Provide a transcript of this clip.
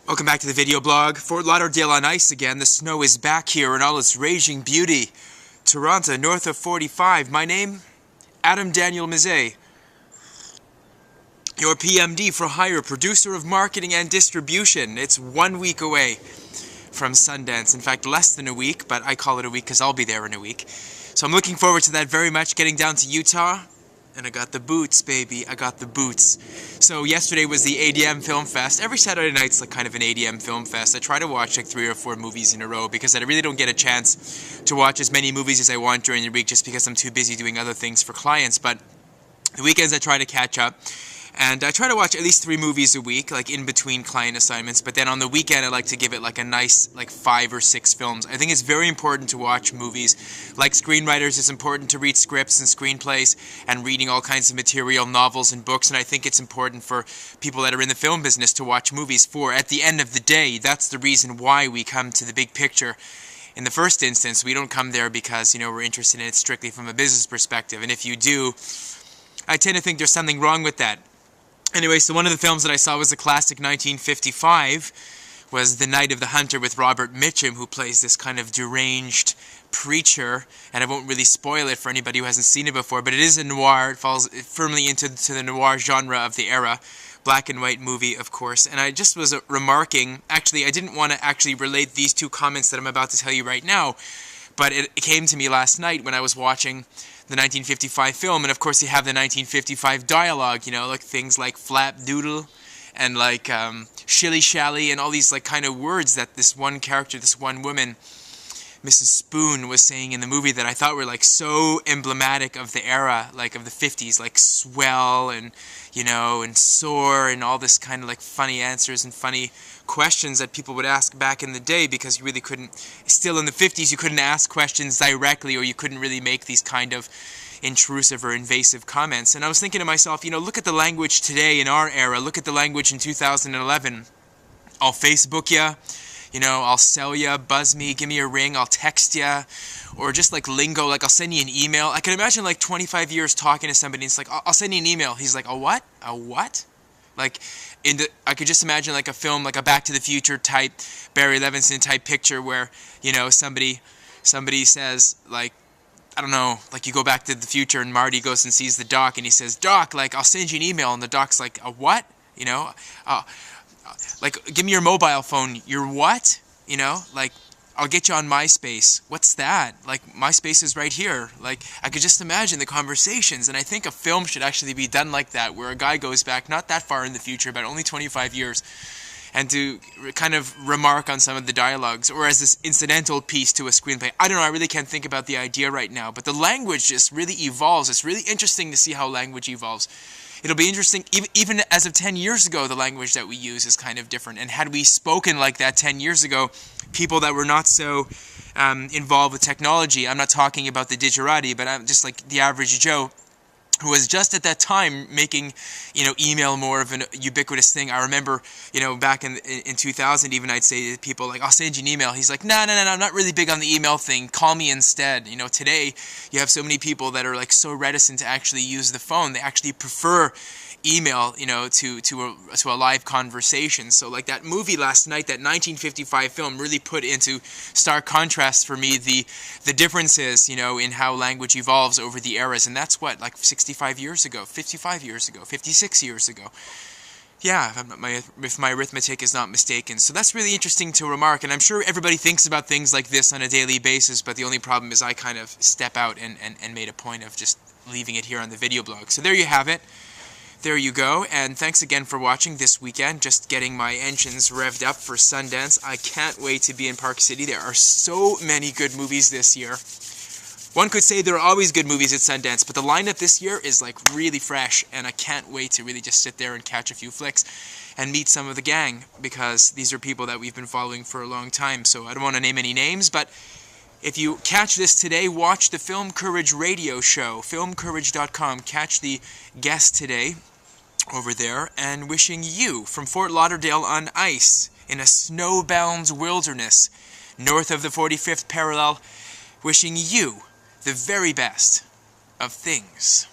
Welcome back to the video blog. Fort Lauderdale on ice again. The snow is back here in all its raging beauty. Toronto, north of 45. My name, Adam Daniel Mezei. Your PMD for hire, producer of marketing and distribution. It's 1 week away from Sundance. In fact, less than a week, but I call it a week because I'll be there in a week. So I'm looking forward to that very much, getting down to Utah. And I got the boots, baby. I got the boots. So yesterday was the ADM Film Fest. Every Saturday night's like kind of an ADM Film Fest. I try to watch like 3 or 4 movies in a row because I really don't get a chance to watch as many movies as I want during the week just because I'm too busy doing other things for clients. But the weekends I try to catch up. And I try to watch at least 3 movies a week, like in between client assignments. But then on the weekend, I like to give it like a nice, like 5 or 6 films. I think it's very important to watch movies. Like screenwriters, it's important to read scripts and screenplays and reading all kinds of material, novels and books. And I think it's important for people that are in the film business to watch movies for, at the end of the day, that's the reason why we come to the big picture. In the first instance, we don't come there because, we're interested in it strictly from a business perspective. And if you do, I tend to think there's something wrong with that. Anyway, so one of the films that I saw was the classic 1955, was The Night of the Hunter with Robert Mitchum, who plays this kind of deranged preacher, and I won't really spoil it for anybody who hasn't seen it before, but it is a noir. It falls firmly into the noir genre of the era. Black and white movie, of course. And I just was remarking, actually, I didn't want to actually relate these 2 comments that I'm about to tell you right now, but it came to me last night when I was watching the 1955 film, and of course you have the 1955 dialogue, like things like flap doodle and like shilly shally and all these like kind of words that this one character, this one woman, Mrs. Spoon, was saying in the movie that I thought were like so emblematic of the era, like of the 50s, like swell and and soar and all this kind of like funny answers and funny questions that people would ask back in the day, because you really couldn't, still in the 50s, you couldn't ask questions directly, or you couldn't really make these kind of intrusive or invasive comments. And I was thinking to myself, look at the language today in our era, look at the language in 2011. I'll Facebook ya, I'll sell ya, buzz me, give me a ring, I'll text ya, or just like lingo, like I'll send you an email. I can imagine like 25 years talking to somebody, and it's like, I'll send you an email. He's like, a what? A what? Like, I could just imagine like a film, like a Back to the Future type, Barry Levinson type picture where, somebody says, like, I don't know, like you go back to the future and Marty goes and sees the doc and he says, Doc, like, I'll send you an email. And the doc's like, a what? Like, give me your mobile phone. Your what? Like, I'll get you on MySpace. What's that? Like, MySpace is right here. Like, I could just imagine the conversations, and I think a film should actually be done like that, where a guy goes back not that far in the future, but only 25 years, and to kind of remark on some of the dialogues, or as this incidental piece to a screenplay. I don't know, I really can't think about the idea right now, but the language just really evolves. It's really interesting to see how language evolves. It'll be interesting, even as of 10 years ago, the language that we use is kind of different. And had we spoken like that 10 years ago, people that were not so involved with technology, I'm not talking about the digerati, but I'm just like the average Joe, who was just at that time making, email more of an ubiquitous thing. I remember, back in 2000, even I'd say to people, like, I'll send you an email. He's like, no, I'm not really big on the email thing. Call me instead. Today, you have so many people that are, like, so reticent to actually use the phone. They actually prefer email, to a live conversation. So like that movie last night, that 1955 film, really put into stark contrast for me the differences, in how language evolves over the eras. And that's what, like 65 years ago, 55 years ago, 56 years ago. Yeah, if my arithmetic is not mistaken. So that's really interesting to remark, and I'm sure everybody thinks about things like this on a daily basis, but the only problem is I kind of step out and made a point of just leaving it here on the video blog. So there you have it. There you go, and thanks again for watching this weekend. Just getting my engines revved up for Sundance. I can't wait to be in Park City. There are so many good movies this year. One could say there are always good movies at Sundance, but the lineup this year is like really fresh, and I can't wait to really just sit there and catch a few flicks and meet some of the gang, because these are people that we've been following for a long time. So I don't want to name any names, but if you catch this today, watch the Film Courage radio show, filmcourage.com. Catch the guest today over there, and wishing you from Fort Lauderdale on ice in a snowbound wilderness north of the 45th parallel, wishing you the very best of things.